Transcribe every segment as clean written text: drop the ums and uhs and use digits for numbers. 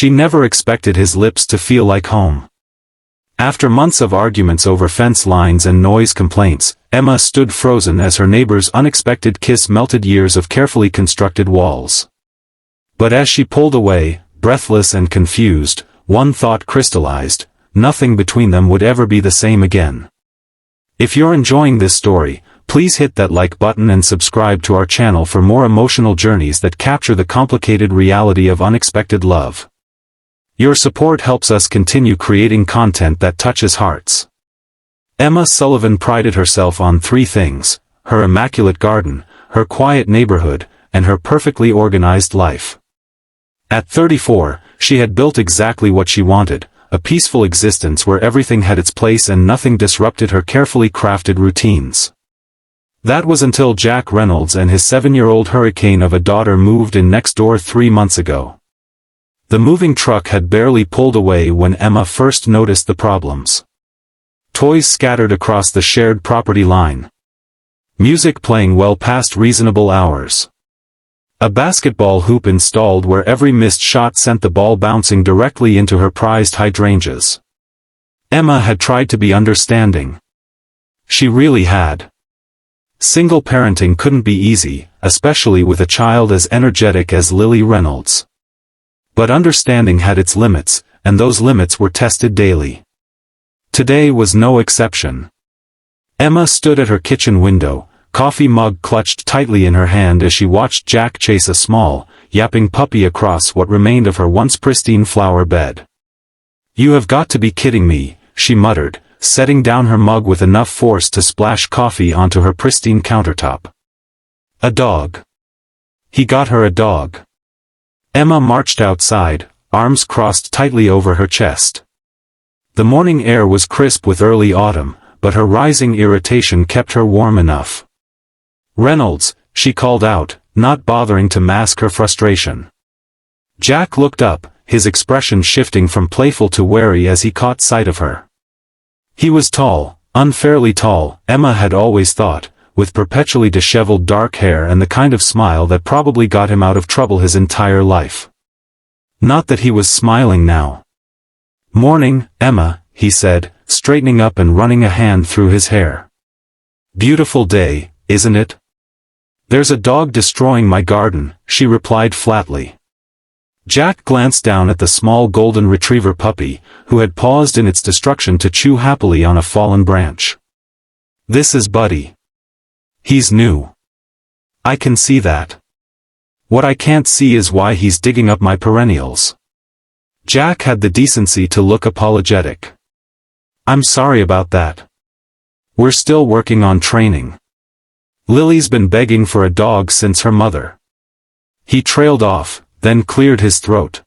She never expected his lips to feel like home. After months of arguments over fence lines and noise complaints, Emma stood frozen as her neighbor's unexpected kiss melted years of carefully constructed walls. But as she pulled away, breathless and confused, one thought crystallized: nothing between them would ever be the same again. If you're enjoying this story, please hit that like button and subscribe to our channel for more emotional journeys that capture the complicated reality of unexpected love. Your support helps us continue creating content that touches hearts. Emma Sullivan prided herself on three things: her immaculate garden, her quiet neighborhood, and her perfectly organized life. At 34, she had built exactly what she wanted: a peaceful existence where everything had its place and nothing disrupted her carefully crafted routines. That was until Jack Reynolds and his 7-year-old hurricane of a daughter moved in next door 3 months ago. The moving truck had barely pulled away when Emma first noticed the problems. Toys scattered across the shared property line. Music playing well past reasonable hours. A basketball hoop installed where every missed shot sent the ball bouncing directly into her prized hydrangeas. Emma had tried to be understanding. She really had. Single parenting couldn't be easy, especially with a child as energetic as Lily Reynolds. But understanding had its limits, and those limits were tested daily. Today was no exception. Emma stood at her kitchen window, coffee mug clutched tightly in her hand as she watched Jack chase a small, yapping puppy across what remained of her once pristine flower bed. "You have got to be kidding me," she muttered, setting down her mug with enough force to splash coffee onto her pristine countertop. "A dog. He got her a dog." Emma marched outside, arms crossed tightly over her chest. The morning air was crisp with early autumn, but her rising irritation kept her warm enough. "Reynolds," she called out, not bothering to mask her frustration. Jack looked up, his expression shifting from playful to wary as he caught sight of her. He was tall, unfairly tall, Emma had always thought, with perpetually disheveled dark hair and the kind of smile that probably got him out of trouble his entire life. Not that he was smiling now. "Morning, Emma," he said, straightening up and running a hand through his hair. "Beautiful day, isn't it?" "There's a dog destroying my garden," she replied flatly. Jack glanced down at the small golden retriever puppy, who had paused in its destruction to chew happily on a fallen branch. "This is Buddy. He's new. I can see that. What I can't see is why he's digging up my perennials." Jack had the decency to look apologetic. "I'm sorry about that. We're still working on training. Lily's been begging for a dog since her mother." He trailed off, then cleared his throat.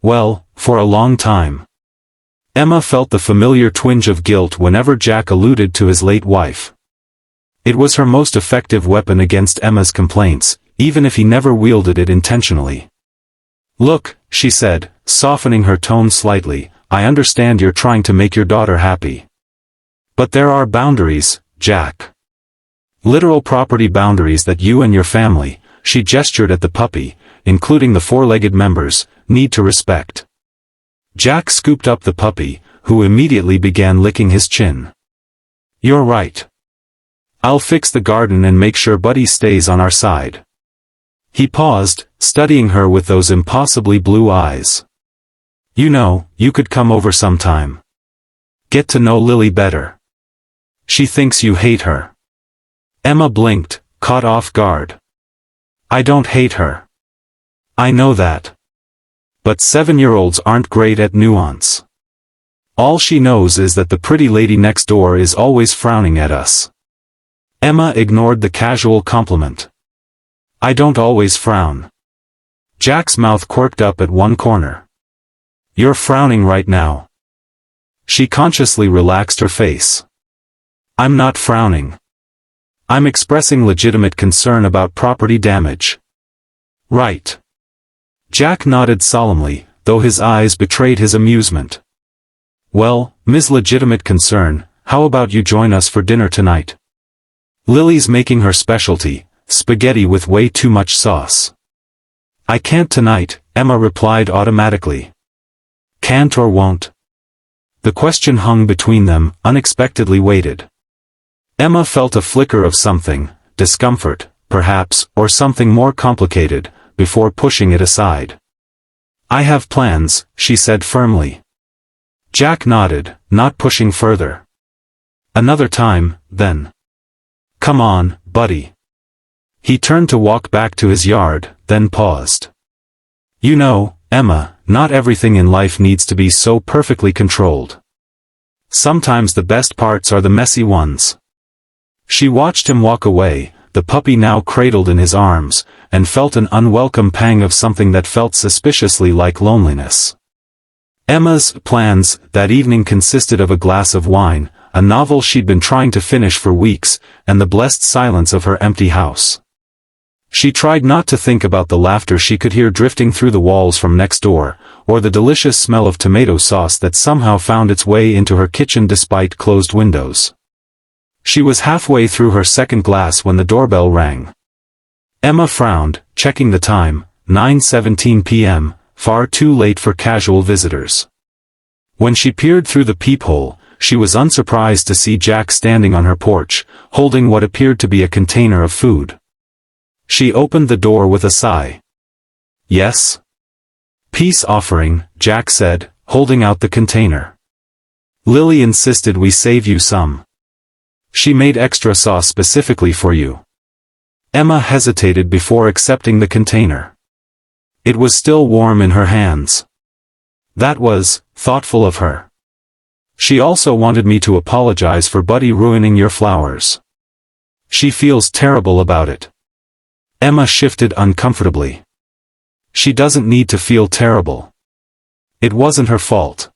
"Well, for a long time." Emma felt the familiar twinge of guilt whenever Jack alluded to his late wife. It was her most effective weapon against Emma's complaints, even if he never wielded it intentionally. "Look," she said, softening her tone slightly, "I understand you're trying to make your daughter happy. But there are boundaries, Jack. Literal property boundaries that you and your family," she gestured at the puppy, including the four-legged members, "need to respect." Jack scooped up the puppy, who immediately began licking his chin. "You're right. I'll fix the garden and make sure Buddy stays on our side." He paused, studying her with those impossibly blue eyes. "You know, you could come over sometime. Get to know Lily better. She thinks you hate her." Emma blinked, caught off guard. "I don't hate her. I know that. But 7-year-olds aren't great at nuance. All she knows is that the pretty lady next door is always frowning at us." Emma ignored the casual compliment. "I don't always frown." Jack's mouth quirked up at one corner. "You're frowning right now." She consciously relaxed her face. "I'm not frowning. I'm expressing legitimate concern about property damage." "Right." Jack nodded solemnly, though his eyes betrayed his amusement. "Well, Ms. Legitimate Concern, how about you join us for dinner tonight? Lily's making her specialty, spaghetti with way too much sauce. I can't tonight, Emma replied automatically. Can't or won't? The question hung between them, unexpectedly weighted. Emma felt a flicker of something, discomfort, perhaps, or something more complicated, before pushing it aside. I have plans, she said firmly. Jack nodded, not pushing further. Another time, then. Come on, buddy. He turned to walk back to his yard, then paused. You know, Emma, not everything in life needs to be so perfectly controlled. Sometimes the best parts are the messy ones. She watched him walk away, the puppy now cradled in his arms, and felt an unwelcome pang of something that felt suspiciously like loneliness. Emma's plans that evening consisted of a glass of wine, a novel she'd been trying to finish for weeks, and the blessed silence of her empty house. She tried not to think about the laughter she could hear drifting through the walls from next door, or the delicious smell of tomato sauce that somehow found its way into her kitchen despite closed windows. She was halfway through her second glass when the doorbell rang. Emma frowned, checking the time, 9:17 p.m., far too late for casual visitors. When she peered through the peephole, she was unsurprised to see Jack standing on her porch, holding what appeared to be a container of food. She opened the door with a sigh. Yes? Peace offering, Jack said, holding out the container. Lily insisted we save you some. She made extra sauce specifically for you. Emma hesitated before accepting the container. It was still warm in her hands. That was thoughtful of her. She also wanted me to apologize for Buddy ruining your flowers. She feels terrible about it. Emma shifted uncomfortably. She doesn't need to feel terrible. It wasn't her fault.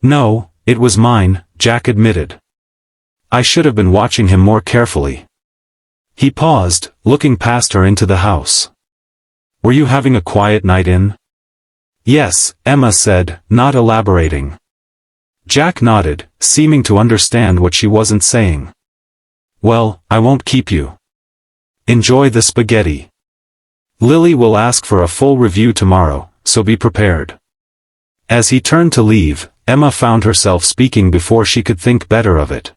No, it was mine, Jack admitted. I should have been watching him more carefully. He paused, looking past her into the house. Were you having a quiet night in? Yes, Emma said, not elaborating. Jack nodded, seeming to understand what she wasn't saying. Well, I won't keep you. Enjoy the spaghetti. Lily will ask for a full review tomorrow, so be prepared. As he turned to leave, Emma found herself speaking before she could think better of it.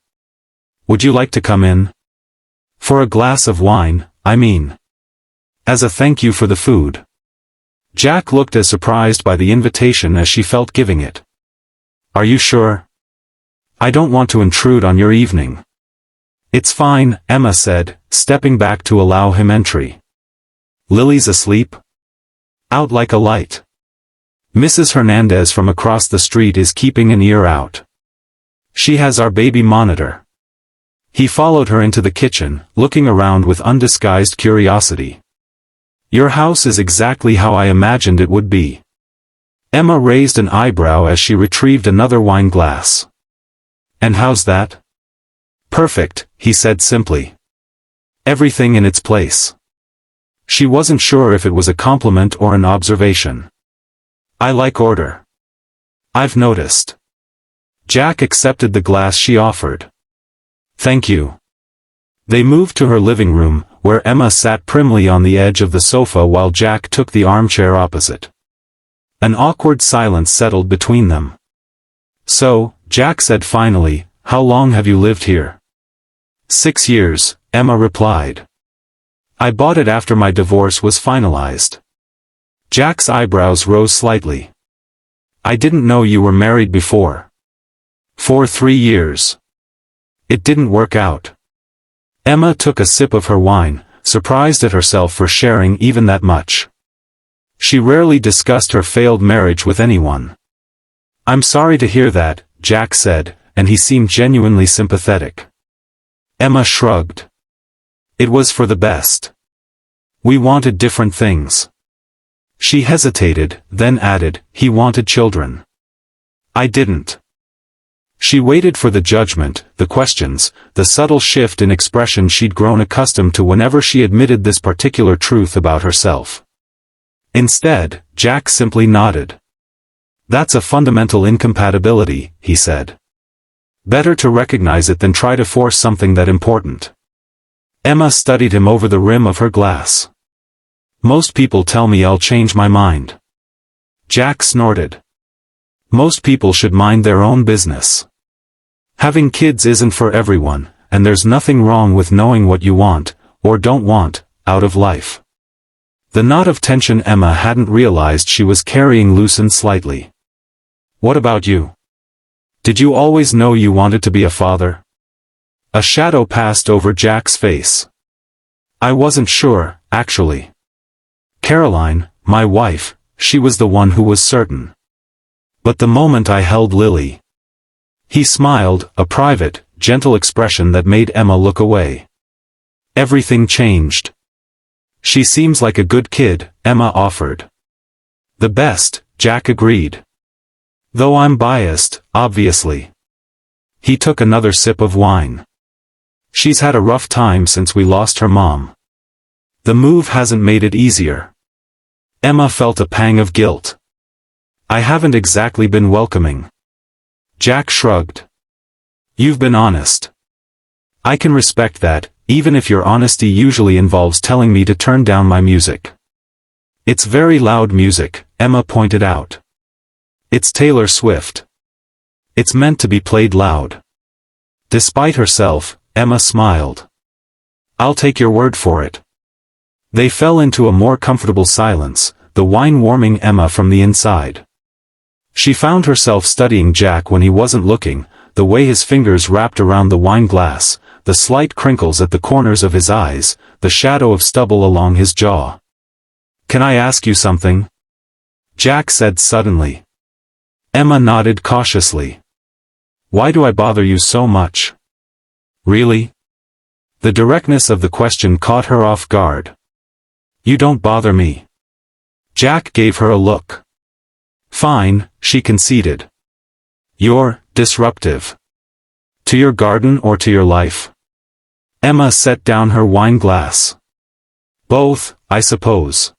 Would you like to come in? For a glass of wine, I mean. As a thank you for the food. Jack looked as surprised by the invitation as she felt giving it. Are you sure? I don't want to intrude on your evening. It's fine, Emma said, stepping back to allow him entry. Lily's asleep? Out like a light. Mrs. Hernandez from across the street is keeping an ear out. She has our baby monitor. He followed her into the kitchen, looking around with undisguised curiosity. Your house is exactly how I imagined it would be. Emma raised an eyebrow as she retrieved another wine glass. And how's that? Perfect, he said simply. Everything in its place. She wasn't sure if it was a compliment or an observation. I like order. I've noticed. Jack accepted the glass she offered. Thank you. They moved to her living room, where Emma sat primly on the edge of the sofa while Jack took the armchair opposite. An awkward silence settled between them. So, Jack said finally, how long have you lived here? 6 years, Emma replied. I bought it after my divorce was finalized. Jack's eyebrows rose slightly. I didn't know you were married before. For 3 years. It didn't work out. Emma took a sip of her wine, surprised at herself for sharing even that much. She rarely discussed her failed marriage with anyone. I'm sorry to hear that, Jack said, and he seemed genuinely sympathetic. Emma shrugged. It was for the best. We wanted different things. She hesitated, then added, he wanted children. I didn't. She waited for the judgment, the questions, the subtle shift in expression she'd grown accustomed to whenever she admitted this particular truth about herself. Instead, Jack simply nodded. That's a fundamental incompatibility, he said. Better to recognize it than try to force something that important. Emma studied him over the rim of her glass. Most people tell me I'll change my mind. Jack snorted. Most people should mind their own business. Having kids isn't for everyone, and there's nothing wrong with knowing what you want, or don't want, out of life. The knot of tension Emma hadn't realized she was carrying loosened slightly. What about you? Did you always know you wanted to be a father? A shadow passed over Jack's face. I wasn't sure, actually. Caroline, my wife, she was the one who was certain. But the moment I held Lily. He smiled, a private, gentle expression that made Emma look away. Everything changed. She seems like a good kid, Emma offered. The best, Jack agreed. Though I'm biased, obviously. He took another sip of wine. She's had a rough time since we lost her mom. The move hasn't made it easier. Emma felt a pang of guilt. I haven't exactly been welcoming. Jack shrugged. You've been honest. I can respect that, even if your honesty usually involves telling me to turn down my music. It's very loud music, Emma pointed out. It's Taylor Swift. It's meant to be played loud. Despite herself, Emma smiled. I'll take your word for it. They fell into a more comfortable silence, the wine warming Emma from the inside. She found herself studying Jack when he wasn't looking, the way his fingers wrapped around the wine glass, the slight crinkles at the corners of his eyes, the shadow of stubble along his jaw. Can I ask you something? Jack said suddenly. Emma nodded cautiously. Why do I bother you so much? Really? The directness of the question caught her off guard. You don't bother me. Jack gave her a look. Fine, she conceded. You're disruptive. To your garden or to your life? Emma set down her wine glass. Both, I suppose.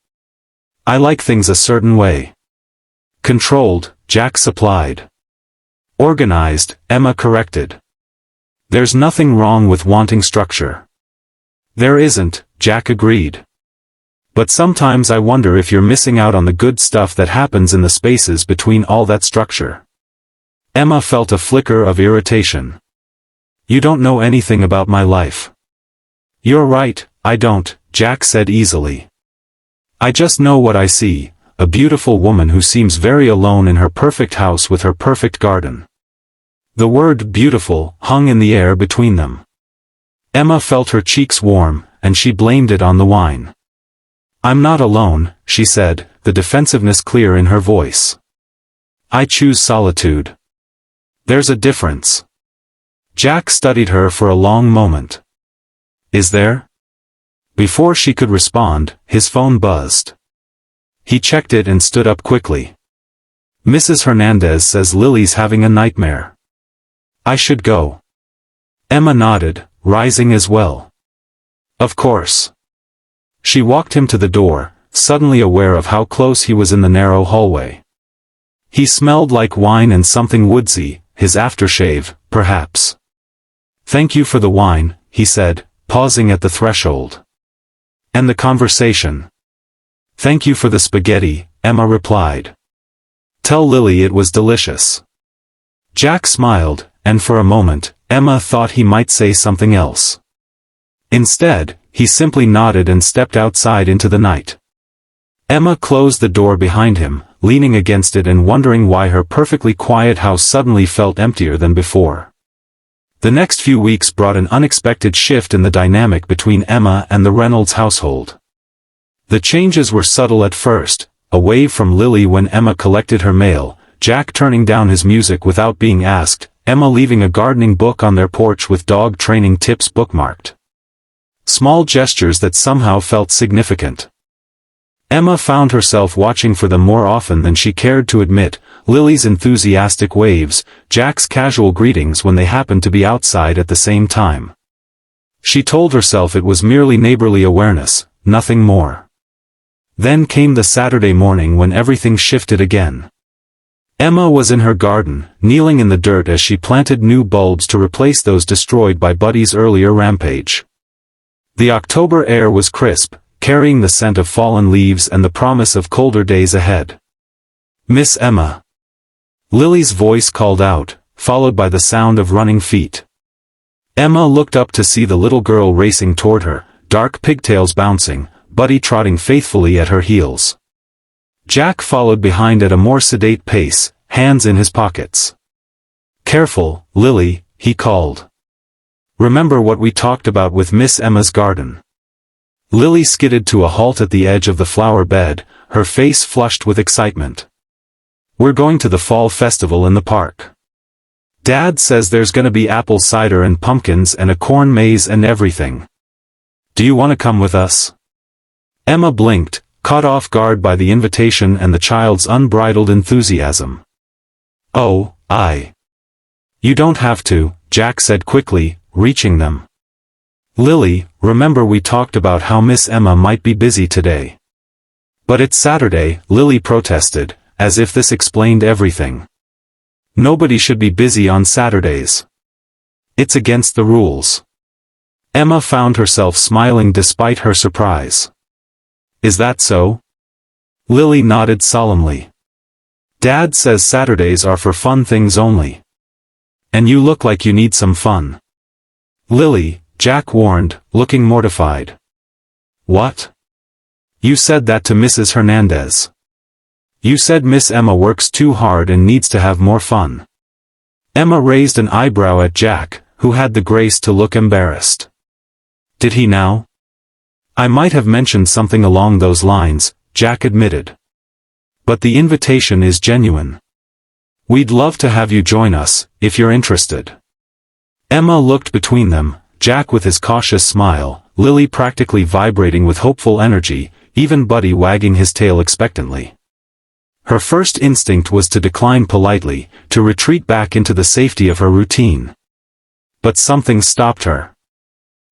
I like things a certain way. Controlled, Jack supplied. Organized, Emma corrected. There's nothing wrong with wanting structure. There isn't, Jack agreed. But sometimes I wonder if you're missing out on the good stuff that happens in the spaces between all that structure. Emma felt a flicker of irritation. You don't know anything about my life. You're right, I don't, Jack said easily. I just know what I see, a beautiful woman who seems very alone in her perfect house with her perfect garden. The word beautiful hung in the air between them. Emma felt her cheeks warm, and she blamed it on the wine. I'm not alone, she said, the defensiveness clear in her voice. I choose solitude. There's a difference. Jack studied her for a long moment. Is there? Before she could respond, his phone buzzed. He checked it and stood up quickly. Mrs. Hernandez says Lily's having a nightmare. I should go. Emma nodded, rising as well. Of course. She walked him to the door, suddenly aware of how close he was in the narrow hallway. He smelled like wine and something woodsy, his aftershave, perhaps. Thank you for the wine, he said, pausing at the threshold. And the conversation. Thank you for the spaghetti, Emma replied. Tell Lily it was delicious. Jack smiled, and for a moment, Emma thought he might say something else. Instead, he simply nodded and stepped outside into the night. Emma closed the door behind him, leaning against it and wondering why her perfectly quiet house suddenly felt emptier than before. The next few weeks brought an unexpected shift in the dynamic between Emma and the Reynolds household. The changes were subtle at first, away from Lily when Emma collected her mail, Jack turning down his music without being asked, Emma leaving a gardening book on their porch with dog training tips bookmarked. Small gestures that somehow felt significant. Emma found herself watching for them more often than she cared to admit, Lily's enthusiastic waves, Jack's casual greetings when they happened to be outside at the same time. She told herself it was merely neighborly awareness, nothing more. Then came the Saturday morning when everything shifted again. Emma was in her garden, kneeling in the dirt as she planted new bulbs to replace those destroyed by Buddy's earlier rampage. The October air was crisp, carrying the scent of fallen leaves and the promise of colder days ahead. "Miss Emma." Lily's voice called out, followed by the sound of running feet. Emma looked up to see the little girl racing toward her, dark pigtails bouncing, Buddy trotting faithfully at her heels. Jack followed behind at a more sedate pace, hands in his pockets. "Careful, Lily," he called. "Remember what we talked about with Miss Emma's garden." Lily skidded to a halt at the edge of the flower bed, her face flushed with excitement. "We're going to the fall festival in the park. Dad says there's gonna be apple cider and pumpkins and a corn maze and everything. Do you want to come with us?" Emma blinked, caught off guard by the invitation and the child's unbridled enthusiasm. "Oh, You don't have to," Jack said quickly, reaching them. "Lily, remember we talked about how Miss Emma might be busy today." "But it's Saturday," Lily protested, as if this explained everything. "Nobody should be busy on Saturdays. It's against the rules." Emma found herself smiling despite her surprise. "Is that so?" Lily nodded solemnly. "Dad says Saturdays are for fun things only. And you look like you need some fun." "Lily," Jack warned, looking mortified. "What? You said that to Mrs. Hernandez. You said Miss Emma works too hard and needs to have more fun." Emma raised an eyebrow at Jack, who had the grace to look embarrassed. "Did he now?" "I might have mentioned something along those lines," Jack admitted. "But the invitation is genuine. We'd love to have you join us, if you're interested." Emma looked between them, Jack with his cautious smile, Lily practically vibrating with hopeful energy, even Buddy wagging his tail expectantly. Her first instinct was to decline politely, to retreat back into the safety of her routine. But something stopped her.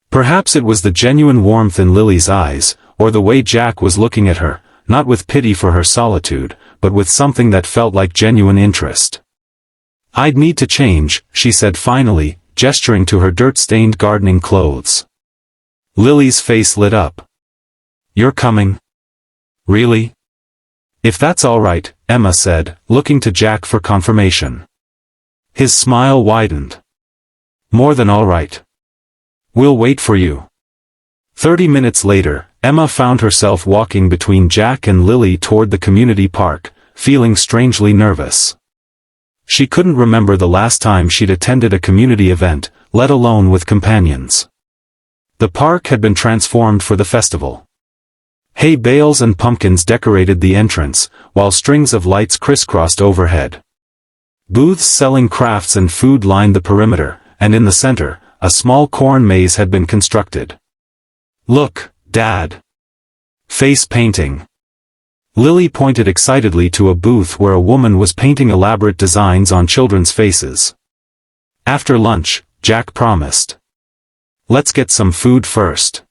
Perhaps it was the genuine warmth in Lily's eyes, or the way Jack was looking at her, not with pity for her solitude, but with something that felt like genuine interest. "I'd need to change," she said finally, gesturing to her dirt-stained gardening clothes. Lily's face lit up. "You're coming? Really?" "If that's all right," Emma said, looking to Jack for confirmation. His smile widened. "More than all right. We'll wait for you." 30 minutes later, Emma found herself walking between Jack and Lily toward the community park, feeling strangely nervous. She couldn't remember the last time she'd attended a community event, let alone with companions. The park had been transformed for the festival. Hay bales and pumpkins decorated the entrance, while strings of lights crisscrossed overhead. Booths selling crafts and food lined the perimeter, and in the center, a small corn maze had been constructed. "Look, Dad. Face painting." Lily pointed excitedly to a booth where a woman was painting elaborate designs on children's faces. "After lunch," Jack promised. "Let's get some food first."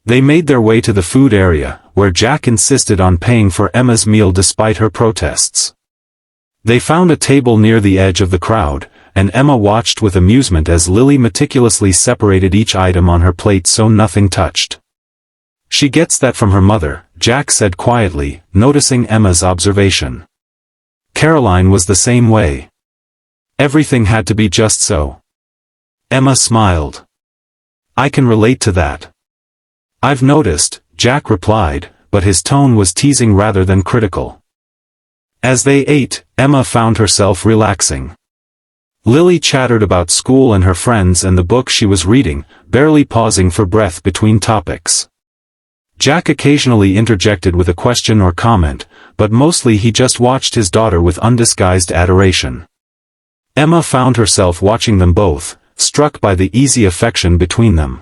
They made their way to the food area, where Jack insisted on paying for Emma's meal despite her protests. They found a table near the edge of the crowd, and Emma watched with amusement as Lily meticulously separated each item on her plate so nothing touched. "She gets that from her mother," Jack said quietly, noticing Emma's observation. "Caroline was the same way. Everything had to be just so." Emma smiled. "I can relate to that." "I've noticed," Jack replied, but his tone was teasing rather than critical. As they ate, Emma found herself relaxing. Lily chattered about school and her friends and the book she was reading, barely pausing for breath between topics. Jack occasionally interjected with a question or comment, but mostly he just watched his daughter with undisguised adoration. Emma found herself watching them both, struck by the easy affection between them.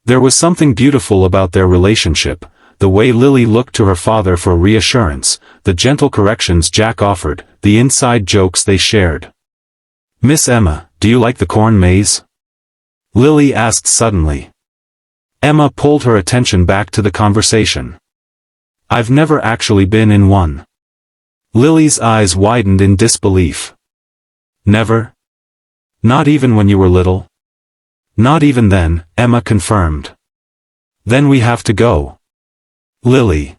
There was something beautiful about their relationship, the way Lily looked to her father for reassurance, the gentle corrections Jack offered, the inside jokes they shared. "Miss Emma, do you like the corn maze?" Lily asked suddenly. Emma pulled her attention back to the conversation. "I've never actually been in one." Lily's eyes widened in disbelief. "Never? Not even when you were little?" "Not even then," Emma confirmed. "Then we have to go." Lily.